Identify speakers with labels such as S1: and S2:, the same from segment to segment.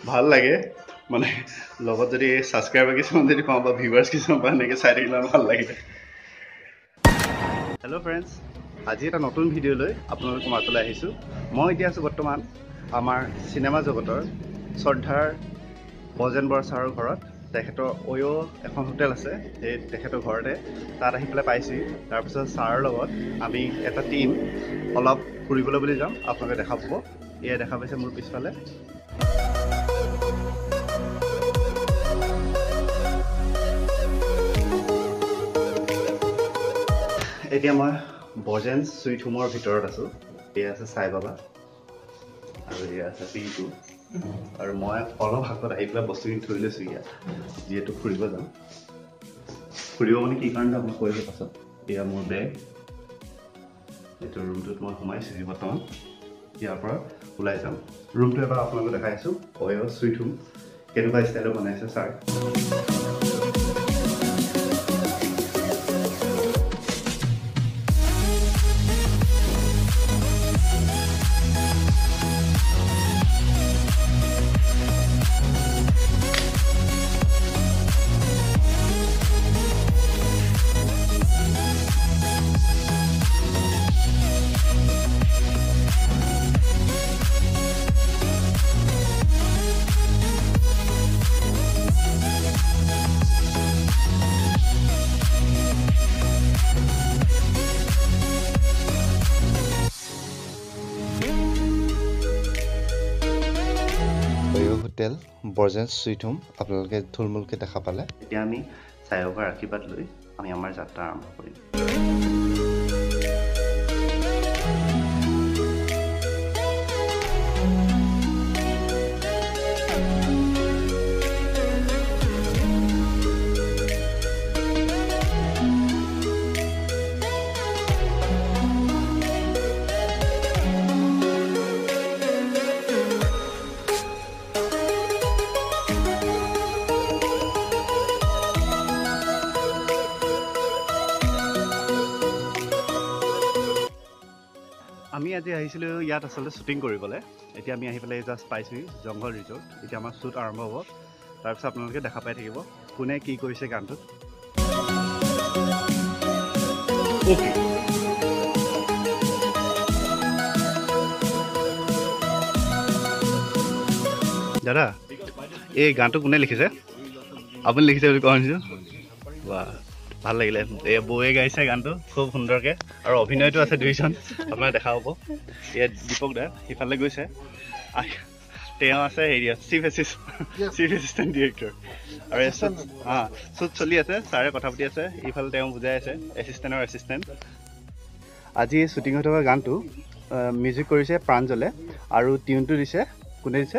S1: ভাল লাগে মানে লগত যদি সাবস্ক্রাইবার কিছুমান যদি পাওঁ বা ভিউয়ার্স কিছুমান পাওঁ এনেকৈ চাই থাকিলে ভাল লাগে হেল্ল' ফ্ৰেণ্ডছ আজি এটা নতুন ভিডিঅ' লৈ আপোনালোকৰ মাজলৈ আহিছোঁ মই এতিয়া আছোঁ বৰ্তমান আমাৰ চিনেমা জগতৰ শ্ৰদ্ধাৰ বজেন বৰা ছাৰৰ ঘৰত তেখেতৰ অয়ো এখন হোটেল আছে সেই তেখেতৰ ঘৰতে তাত আহি পেলাই পাইছোঁ তাৰপিছত ছাৰৰ লগত আমি এটা টিম অলপ ফুৰিবলৈ বুলি যাম আপোনালোকে দেখা পাব এয়া দেখা পাইছে মোৰ পিছফালে এতিয়া মই বজেন সুইট হোমৰ ভিতৰত আছোঁ এয়া আছে সাই বাবা আৰু এয়া আছে পিংকু আৰু মই অলপ হাতত আহি পেলাই বস্তুখিনি থৈ লৈছোঁ ইয়াত যিহেতু ফুৰিব যাম ফুৰিব মানে কি কাৰণে আপোনাক কৈ দিওঁ পাছত এয়া মোৰ বেগ এইটো ৰুমটোত মই সোমাইছোঁহি বৰ্তমান ইয়াৰ পৰা ওলাই যাম ৰুমটো এবাৰ আপোনালোকক দেখাই আছোঁ অয়ো সুইট হোম কেনেকুৱা ষ্টাইলত বনাইছে ছাৰ হোটেল বজেন সুইট হোম আপোনালোকে থুলমূলকৈ দেখা পালে এতিয়া আমি চায়কৰ আশীৰ্বাদ লৈ আমি আমাৰ যাত্ৰা আৰম্ভ কৰিম আমি আজি আহিছিলোঁ ইয়াত আচলতে শ্বুটিং কৰিবলৈ এতিয়া আমি আহি পেলাই জাষ্ট পাইছোঁ জংঘল ৰিজৰ্ট এতিয়া আমাৰ শ্বুট আৰম্ভ হ'ব তাৰপিছত আপোনালোকে দেখা পাই থাকিব কোনে কি কৰিছে গানটোত অ'কে দাদা এই গানটো কোনে লিখিছে আপুনি লিখিছে বুলি কোৱা শুনিছোঁ বাহ ভাল লাগিলে এই বৌয়ে গাইছে গানটো খুব সুন্দৰকৈ আৰু অভিনয়টো আছে দুইজন আপোনাৰ দেখা পাব ইয়াত দীপক দা সিফালে গৈছে তেওঁ আছে হেৰি চিফ এছিষ্টেণ্ট ডিৰেক্টৰ আৰু শ্বুট চলি আছে ছাৰে কথা পাতি আছে ইফালে তেওঁ বুজাই আছে এছিষ্টেণ্ট আজি এই শ্বুটিং হৈ থকা গানটো মিউজিক কৰিছে প্ৰাঞ্জলে আৰু টিউনটো দিছে কোনে দিছে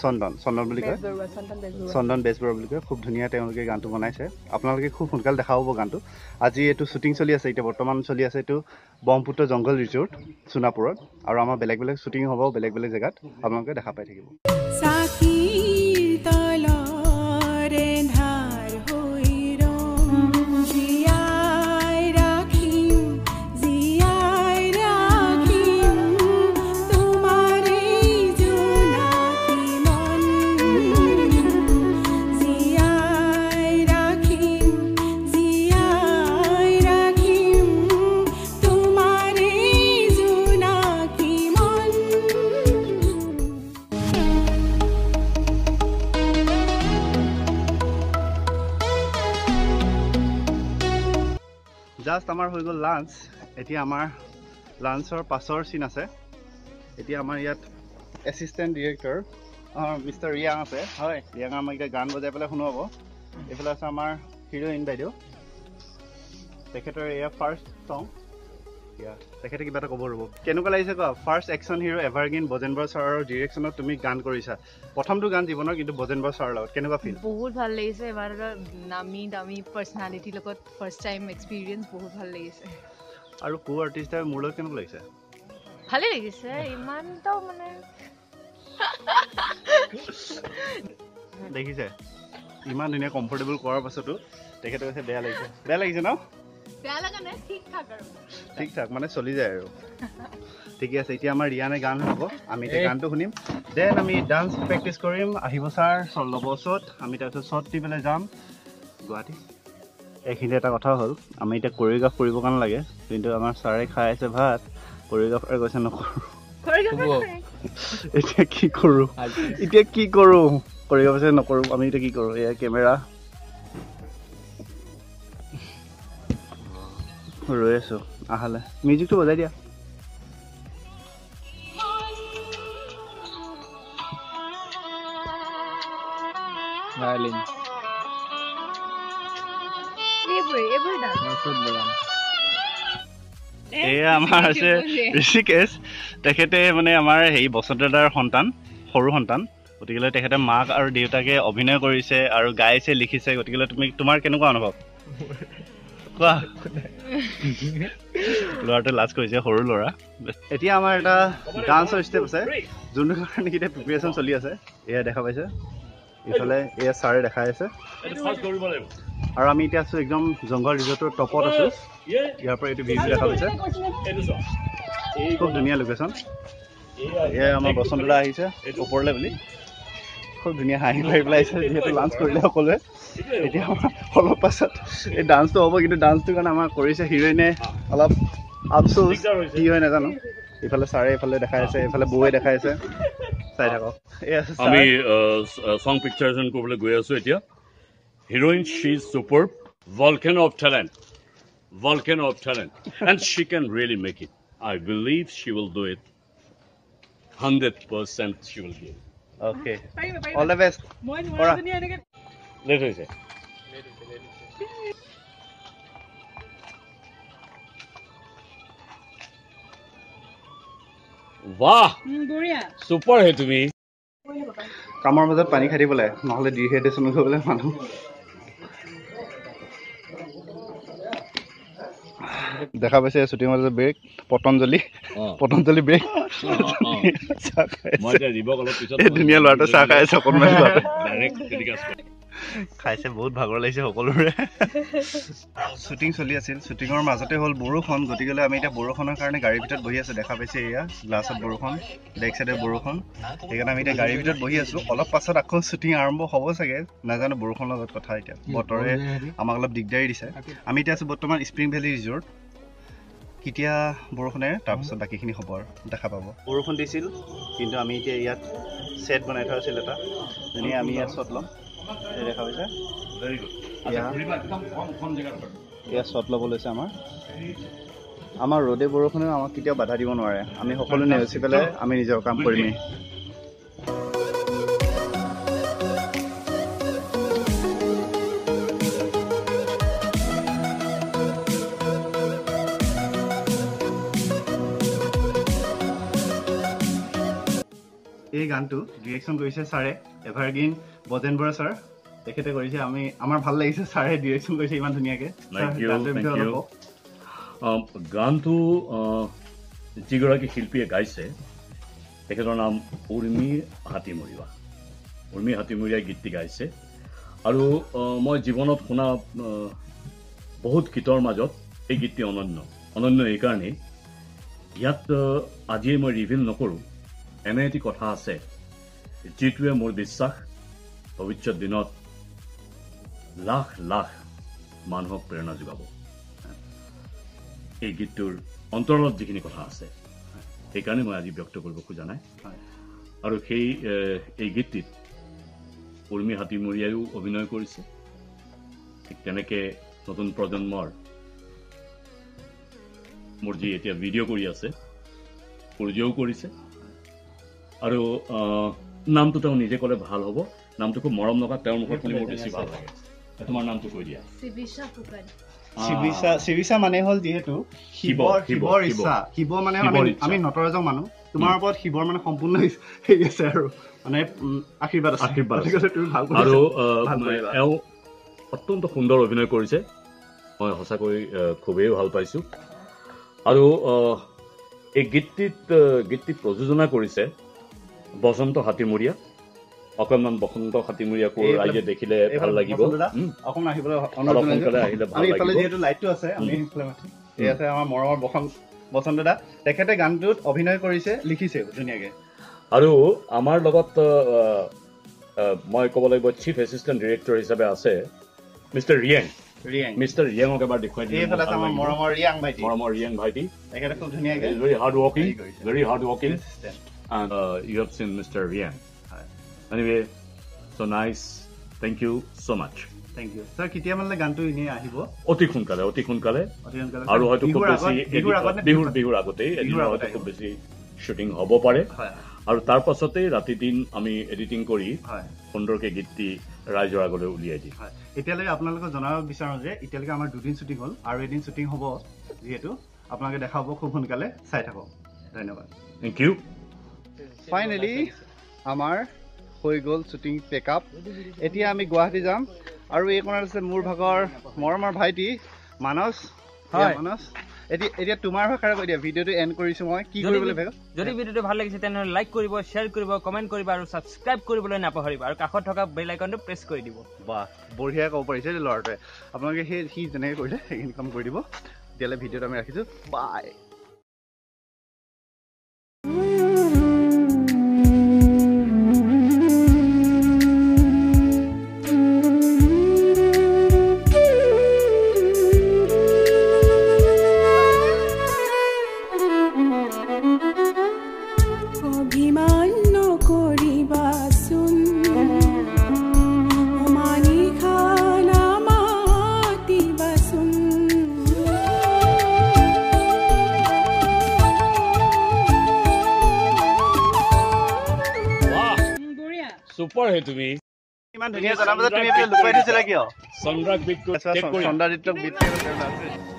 S1: চন্দন বুলি কয় চন্দন বেজবৰুৱা বুলি কয় খুব ধুনীয়া তেওঁলোকে গানটো বনাইছে আপোনালোকে খুব সোনকালে দেখা পাব গানটো আজি এইটো শ্বুটিং চলি আছে এতিয়া বৰ্তমান চলি আছে এইটো ব্ৰহ্মপুত্ৰ জংঘল ৰিজৰ্ট সোণাপুৰত আৰু আমাৰ বেলেগ বেলেগ শ্বুটিং হ'ব বেলেগ বেলেগ জেগাত আপোনালোকে দেখা পাই থাকিব জাষ্ট আমাৰ হৈ গ'ল লাঞ্চ এতিয়া আমাৰ লাঞ্চৰ পাছৰ চিন আছে এতিয়া আমাৰ ইয়াত এছিষ্টেণ্ট ডিৰেক্টৰ মিষ্টাৰ ৰিয়াং আছে হয় ৰিয়াং আমাক এতিয়া গান বজাই পেলাই শুনোৱাব এইফালে আছে আমাৰ হিৰ'ইন বাইদেউ তেখেতৰ এয়া ফাৰ্ষ্ট ছং তেখেতে কিবা এটা ক'ব ৰ'ব কেনেকুৱা লাগিছে কোৱা first action hero' evergreen Bojen Bora ছাৰৰ ডিৰেকশ্যনত তুমি গান কৰিছা প্ৰথমটো গান জীৱনৰ কিন্তু বজেন বৰা ছাৰৰ লগত কেনেকুৱা ফিল
S2: বহুত ভাল লাগিছে এবাৰ নামি দামী পাৰ্চনেলিটিৰ লগত ফাৰ্ষ্ট টাইম এক্সপিৰিয়েঞ্চ বহুত ভাল লাগিছে
S1: আৰু কো আৰ্টিষ্টে মোৰ লগত কেনেকুৱা লাগিছে
S2: ভালে লাগিছে ইমানটো মানে
S1: দেখিছে ইমান ধুনীয়া কমফৰ্টেবল কৰাৰ পাছতো তেখেতে কৈছে বেয়া লাগিছে ন
S2: বেয়া লাগা নাই ঠিক ঠাক
S1: মানে চলি যায় আৰু ঠিকে আছে এতিয়া আমাৰ ৰিয়ানে গান হ'ব আমি এতিয়া গানটো শুনিম দেন আমি ডান্স প্ৰেক্টিচ কৰিম আহিব ছাৰ ল'ব শ্বট আমি তাৰপিছত শ্বট দি পেলাই যাম গুৱাহাটী এইখিনি এটা কথা হ'ল আমি এতিয়া কোৰিঅ'গ্ৰাফ কৰিবৰ কাৰণে লাগে কিন্তু আমাৰ ছাৰে খাই আছে ভাত কোৰিঅ'গ্ৰাফাৰে কৈছে নকৰোঁ এতিয়া কি কৰোঁ কোৰিঅ'গ্ৰাফাৰে নকৰোঁ আমি এতিয়া কি কৰোঁ এয়া কেমেৰা ৰৈ আছোঁ আহালে মিউজিকটো বজাই দিয়া
S3: violin
S1: এয়া আমাৰ আছে ঋষিকেশ তেখেতে মানে আমাৰ হেৰি বসন্ত দাদাৰ সন্তান সৰু সন্তান গতিকে তেখেতে মাক আৰু দেউতাকে অভিনয় কৰিছে আৰু গাইছে লিখিছে গতিকে তোমাৰ কেনেকুৱা অনুভৱ কোৱা ল'ৰাটোৱে লাজ কৰিছে সৰু ল'ৰা এতিয়া আমাৰ এটা ডান্সৰ ষ্টেপ আছে যোনটো কাৰণে এতিয়া প্ৰিপেৰেশ্যন চলি আছে এয়া দেখা পাইছে ইফালে এয়া ছাৰে দেখাই আছে আৰু আমি এতিয়া আছোঁ একদম জংঘল ৰিজৰ্টৰ টপত আছোঁ ইয়াৰ পৰা এইটো ভিউ দেখা পাইছে খুব ধুনীয়া লোকেশ্যন এয়া আমাৰ বসন্ত দা আহিছে ওপৰলৈ বুলি খুব ধুনীয়া হাঁহি মাৰি পেলাই আহিছে যিহেতু লাঞ্চ কৰিলে সকলোৱে এতিয়া আমাৰ অলপ পাছত এই ডান্সটো হ'ব কিন্তু ডান্সটোৰ কাৰণে আমাৰ কৰিছে হিৰইনে অলপ আফচোচ কি হয় নাজানো ইফালে ছাৰে এইফালে দেখাই আছে এইফালে বৌৱে দেখাই আছে চাই থাকক
S4: আমি সং পিকচাৰেশ্যন কৰিবলৈ গৈ আছোঁ এতিয়া heroine she is superb volcano of talent and she can really make it I believe she will do it 100% she will give it
S1: okay all the best
S4: let her say वाह सुपर है তুমি
S1: কামৰ মাজত পানী খাই দিব লাগে নহ'লে ডিহাইড্ৰেশ্যন হৈ গ'লে মানুহ দেখা পাইছে শ্বুটিং মাজত ব্ৰেক পতঞ্জলি ব্ৰেক ধুনীয়া ল'ৰাটো চাহ খাই আছে অকণমান খাইছে বহুত ভাগৰ লাগিছে সকলোৰে শ্বুটিং চলি আছিল শ্বুটিঙৰ মাজতে হ'ল বৰষুণ গতিকে আমি এতিয়া বৰষুণৰ কাৰণে গাড়ীৰ ভিতৰত বহি আছোঁ দেখা পাইছে এয়া গ্লাছত বৰষুণ বেক চাইডে বৰষুণ সেইকাৰণে আমি এতিয়া গাড়ীৰ ভিতৰত বহি আছোঁ অলপ পাছত আকৌ শ্বুটিং আৰম্ভ হ'ব চাগে নাজানো বৰষুণৰ লগত কথা এতিয়া বতৰে আমাক অলপ দিগদাৰী দিছে আমি এতিয়া আছোঁ বৰ্তমান স্প্ৰিং ভেলী ৰিজৰ্ট কেতিয়া বৰষুণে তাৰপিছত বাকীখিনি খবৰ দেখা পাব বৰষুণ দিছিল কিন্তু আমি এতিয়া ইয়াত ছেট বনাই থোৱা আছিল এটা ধুনীয়া আমি ইয়াত শ্বট ল'ম দেখা পাইছে এয়া শ্বট ল'ব লৈছে আমাৰ ৰ'দে বৰষুণেও আমাক কেতিয়াও বাধা দিব নোৱাৰে আমি সকলো নেওচি পেলাই আমি নিজৰ কাম কৰিমেই এই গানটো ডিৰেকশ্যন কৰিছে ছাৰে এভাৰগ্ৰীণ বজেন বৰা ছাৰ তেখেতে কৰিছে আমাৰ ভাল লাগিছে ছাৰে ডিৰেকশ্যন কৰিছে ইমান ধুনীয়াকৈ
S4: গানটো যিগৰাকী শিল্পীয়ে গাইছে তেখেতৰ নাম উৰ্মি হাতীমৰীয়াই গীতটি গাইছে আৰু মই জীৱনত শুনা বহুত গীতৰ মাজত এই গীতটি অনন্য এইকাৰণেই ইয়াত আজিয়ে মই ৰিভিল নকৰোঁ এনে এটি কথা আছে যিটোৱে মোৰ বিশ্বাস ভৱিষ্যত দিনত লাখ লাখ মানুহক প্ৰেৰণা যোগাব এই গীতটোৰ অন্তৰালত যিখিনি কথা আছে সেইকাৰণে মই আজি ব্যক্ত কৰিব খোজা নাই আৰু এই গীতটিত উৰ্মি হাতীমৰীয়াইও অভিনয় কৰিছে ঠিক তেনেকৈ নতুন প্ৰজন্মৰ মোৰ যি এতিয়া ভিডিঅ' কৰি আছে সূৰ্যও কৰিছে আৰু নামটো তেওঁ নিজে ক'লে ভাল হ'ব নামটো খুব মৰম লগা তেওঁৰ মুখত শুনি মোৰ বেছি ভাল লাগে তোমাৰ নামটো কৈ দিয়া
S1: শিবিষা মানে হ'ল যিহেতু শিৱৰ ইচ্ছা শিৱ মানে আমি নটৰাজৰ মানুহ তোমাৰ ওপৰত শিৱৰ মানে সম্পূৰ্ণ হেৰি আছে আৰু মানে আশীৰ্বাদ
S4: আৰু এওঁ অত্যন্ত সুন্দৰ অভিনয় কৰিছে মই সঁচাকৈ খুবেই ভাল পাইছোঁ আৰু এই গীতটি প্ৰযোজনা কৰিছে বসন্ত হাতীমৰীয়া অকণমান বসন্ত খাতিমূৰীয়া কোৰ ৰাইজে দেখিলে ভাল লাগিব
S1: অকণমান আহিবলৈ
S4: অলপ সোনকালে আহিলে ভাল
S1: আমি ইফালে
S4: লাগিব
S1: যিহেতু লাইটটো আছে আমি ইফালে মাতিম এই আছে আমাৰ মৰমৰ বসন্ত দা তেখেতে গানটোত অভিনয় কৰিছে লিখিছে ধুনীয়াকে
S4: আৰু আমাৰ লগত মই ক'ব লাগিব চিফ এছিষ্টেণ্ট ডিৰেক্টৰ হিচাপে আছে মিষ্টাৰ মিষ্টাৰ ৰিয়াঙক এবাৰ দেখুৱাই দিলে
S1: এইফালে আছে আমাৰ মৰমৰ ৰিয়াং ভাইটি তেখেতে খুব ধুনীয়াকে
S4: very hard working and you have seen Mr. Rian. Anyway, so nice. Thank you so much.
S1: Thank you. Sir, কেতিয়া মানে গানটো ইনি আহিব?
S4: অতি সোনকালে আৰু হয়তো খুব বেছি বিহুৰ আগতে এদিনৰ হয়তো খুব বেছি শ্বুটিং হ'ব পাৰে আৰু তাৰ পাছতে ৰাতি দিন আমি এডিটিং কৰি সুন্দৰকে গীতটি ৰাইজৰ আগলৈ উলিয়াই দিম
S1: এতিয়ালৈকে আপোনালোকক জনাব বিচাৰোঁ যে এতিয়ালৈকে আমাৰ 2 দিন শ্বুটিং হ'ল আৰু এদিন শ্বুটিং হ'ব যিহেতু আপোনালোকে দেখাব খুব সোনকালে চাই থাকক ধন্যবাদ
S4: থ্যাংক ইউ
S1: ফাইনেলি আমাৰ হৈ গ'ল শ্বুটিং পেকআপ এতিয়া আমি গুৱাহাটী যাম আৰু এই কোণত আছে মোৰ ভাগৰ মৰমৰ ভাইটি মানস মানস এতিয়া তোমাৰ ভাষাৰে কৈ দিয়া ভিডিঅ'টো এণ্ড কৰিছোঁ মই কি কৰিবলৈ ভাগ
S5: যদি ভিডিঅ'টো ভাল লাগিছে তেনেহ'লে লাইক কৰিব শ্বেয়াৰ কৰিব কমেণ্ট কৰিব আৰু ছাবস্ক্ৰাইব কৰিবলৈ নাপাহৰিব আৰু কাষত থকা বেল আইকনটো প্ৰেছ কৰি দিব
S1: বাহ বঢ়িয়া ক'ব পাৰিছে ল'ৰাটোৱে আপোনালোকে সি যেনেকৈ কৰিলে সেইখিনি কাম কৰি দিব তেতিয়াহ'লে ভিডিঅ'টো আমি ৰাখিছোঁ বাই
S4: সুপাৰ হে তুমি
S1: ইমান ধুনীয়া জনাব যে তুমি এইবিলাক লুকুৱাই থৈছিলা কিয়
S4: চন্দ্ৰাক বিট কৰি
S1: চন্দ্ৰাদিত্যক বিট কৰি